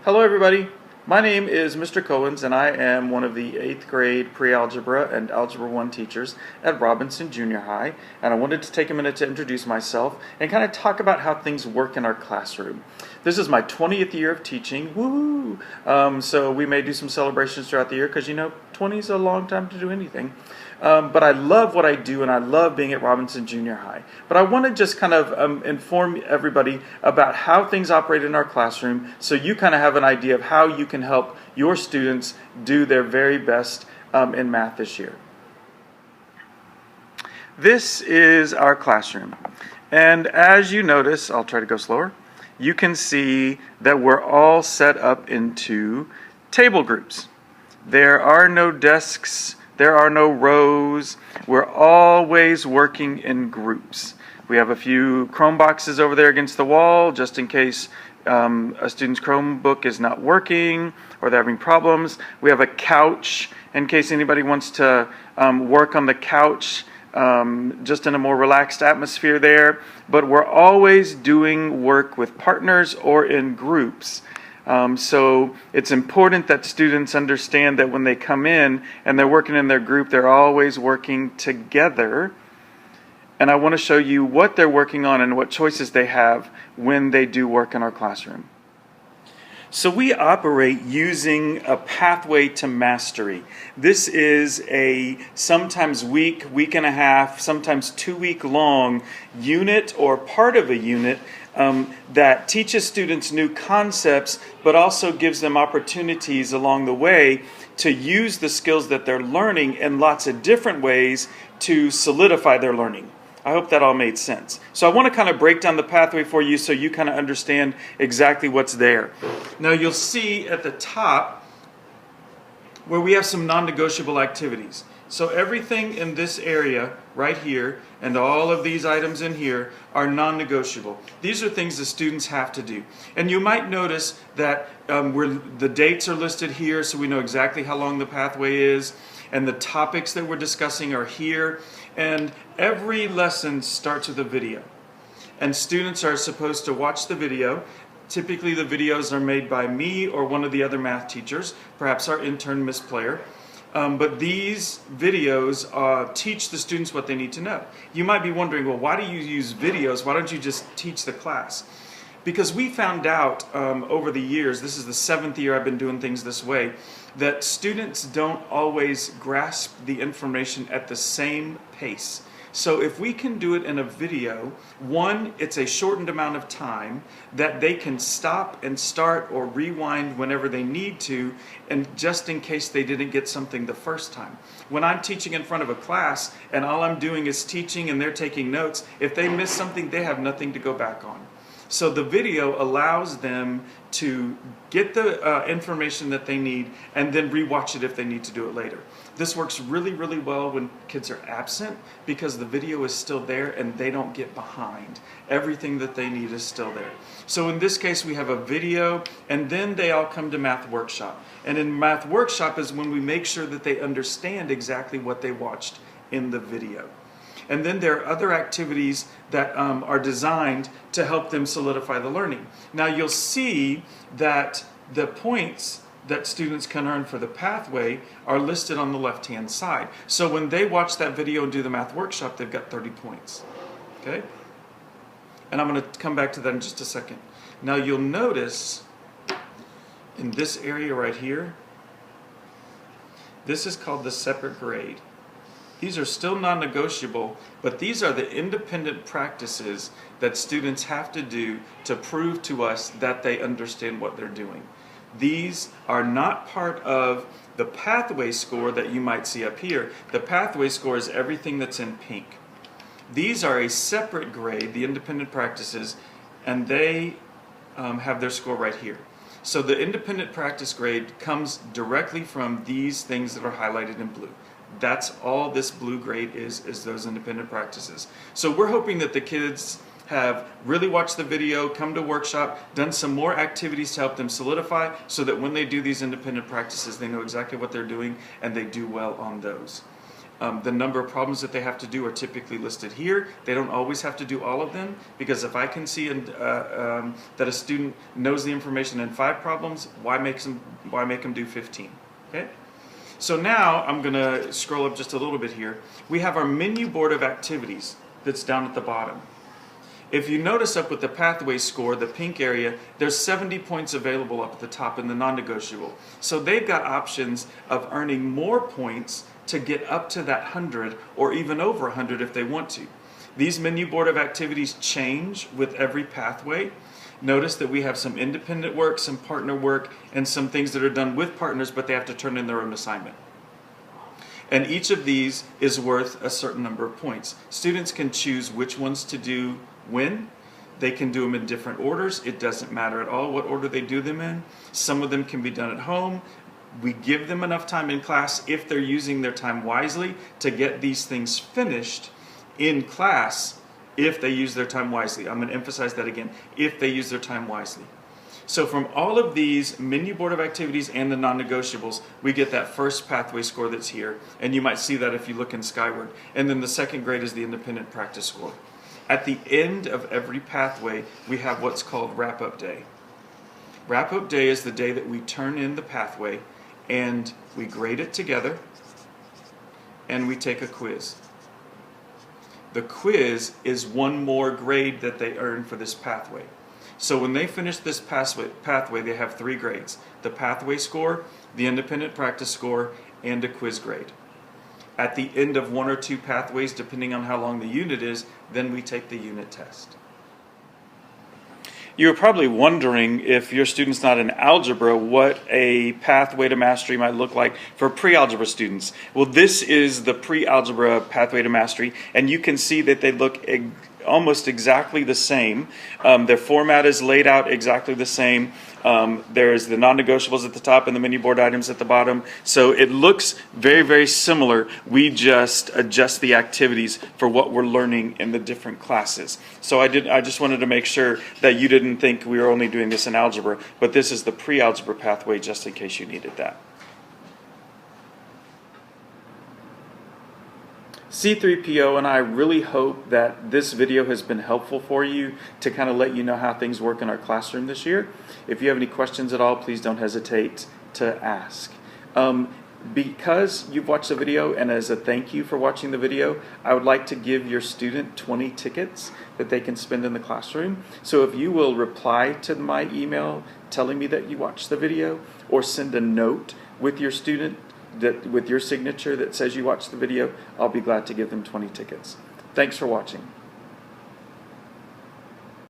Hello everybody, my name is Mr. Choins and I am one of the 8th grade pre-algebra and Algebra 1 teachers at Robinson Junior High, and I wanted to take a minute to introduce myself and kind of talk about how things work in our classroom. This is my 20th year of teaching, woohoo! So we may do some celebrations throughout the year because 20 is a long time to do anything. But I love what I do and I love being at Robinson Junior High. But I want to just kind of inform everybody about how things operate in our classroom so you kind of have an idea of how you can help your students do their very best in math this year. This is our classroom. And as you notice, I'll try to go slower, you can see that we're all set up into table groups. There are no desks. There are no rows. We're always working in groups. We have a few Chrome boxes over there against the wall just in case a student's Chromebook is not working or they're having problems. We have a couch in case anybody wants to work on the couch just in a more relaxed atmosphere there. But we're always doing work with partners or in groups. So it's important that students understand that when they come in and they're working in their group, they're always working together. And I want to show you what they're working on and what choices they have when they do work in our classroom. So we operate using a pathway to mastery. This is a sometimes week, week and a half, sometimes 2-week long unit or part of a unit that teaches students new concepts, but also gives them opportunities along the way to use the skills that they're learning in lots of different ways to solidify their learning. I hope that all made sense. So I want to kind of break down the pathway for you so you kind of understand exactly what's there. Now you'll see at the top where we have some non-negotiable activities. So everything in this area right here and all of these items in here are non-negotiable. These are things the students have to do. And you might notice that the dates are listed here so we know exactly how long the pathway is, and the topics that we're discussing are here. And every lesson starts with a video. And students are supposed to watch the video. Typically the videos are made by me or one of the other math teachers, perhaps our intern, Miss Player. But these videos teach the students what they need to know. You might be wondering, well, why do you use videos? Why don't you just teach the class? Because we found out over the years, this is the 7th year I've been doing things this way, that students don't always grasp the information at the same pace. So if we can do it in a video, one, it's a shortened amount of time that they can stop and start or rewind whenever they need to, and just in case they didn't get something the first time. When I'm teaching in front of a class and all I'm doing is teaching and they're taking notes, if they miss something, they have nothing to go back on. So the video allows them to get the information that they need and then rewatch it if they need to do it later. This works really, really well when kids are absent because the video is still there and they don't get behind. Everything that they need is still there. So in this case, we have a video and then they all come to math workshop. And in math workshop is when we make sure that they understand exactly what they watched in the video. And then there are other activities that are designed to help them solidify the learning. Now you'll see that the points that students can earn for the pathway are listed on the left-hand side. So when they watch that video and do the math workshop, they've got 30 points. Okay? And I'm going to come back to that in just a second. Now you'll notice in this area right here, this is called the separate grade. These are still non-negotiable, but these are the independent practices that students have to do to prove to us that they understand what they're doing. These are not part of the pathway score that you might see up here. The pathway score is everything that's in pink. These are a separate grade, the independent practices, and they have their score right here. So the independent practice grade comes directly from these things that are highlighted in blue. That's all this blue grade is those independent practices. So we're hoping that the kids have really watched the video, come to workshop, done some more activities to help them solidify so that when they do these independent practices, they know exactly what they're doing and they do well on those. The number of problems that they have to do are typically listed here. They don't always have to do all of them, because if I can see that a student knows the information in 5 problems, why make them do 15? Okay? So now I'm going to scroll up just a little bit here. We have our menu board of activities that's down at the bottom. If you notice up with the pathway score, the pink area, there's 70 points available up at the top in the non-negotiable. So they've got options of earning more points to get up to that 100 or even over 100 if they want to. These menu board of activities change with every pathway. Notice that we have some independent work, some partner work, and some things that are done with partners, but they have to turn in their own assignment. And each of these is worth a certain number of points. Students can choose which ones to do when. They can do them in different orders. It doesn't matter at all what order they do them in. Some of them can be done at home. We give them enough time in class, if they're using their time wisely, to get these things finished in class if they use their time wisely. I'm going to emphasize that again, if they use their time wisely. So from all of these menu board of activities and the non-negotiables, we get that first pathway score that's here, and you might see that if you look in Skyward. And then the second grade is the independent practice score. At the end of every pathway, we have what's called wrap-up day. Wrap-up day is the day that we turn in the pathway and we grade it together and we take a quiz. The quiz is one more grade that they earn for this pathway. So when they finish this pathway, they have 3 grades: the pathway score, the independent practice score, and a quiz grade. At the end of 1 or 2 pathways, depending on how long the unit is, then we take the unit test. You're probably wondering, if your student's not in algebra, what a pathway to mastery might look like for pre-algebra students. Well, this is the pre-algebra pathway to mastery, and you can see that they look almost exactly the same. Their format is laid out exactly the same. There's the non-negotiables at the top and the menu board items at the bottom. So it looks very, very similar. We just adjust the activities for what we're learning in the different classes. So I just wanted to make sure that you didn't think we were only doing this in algebra, but this is the pre-algebra pathway, just in case you needed that. C3PO and I really hope that this video has been helpful for you to kind of let you know how things work in our classroom this year. If you have any questions at all, please don't hesitate to ask. Because you've watched the video, and as a thank you for watching the video, I would like to give your student 20 tickets that they can spend in the classroom. So if you will reply to my email telling me that you watched the video, or send a note with your student with your signature that says you watched the video, I'll be glad to give them 20 tickets. Thanks for watching.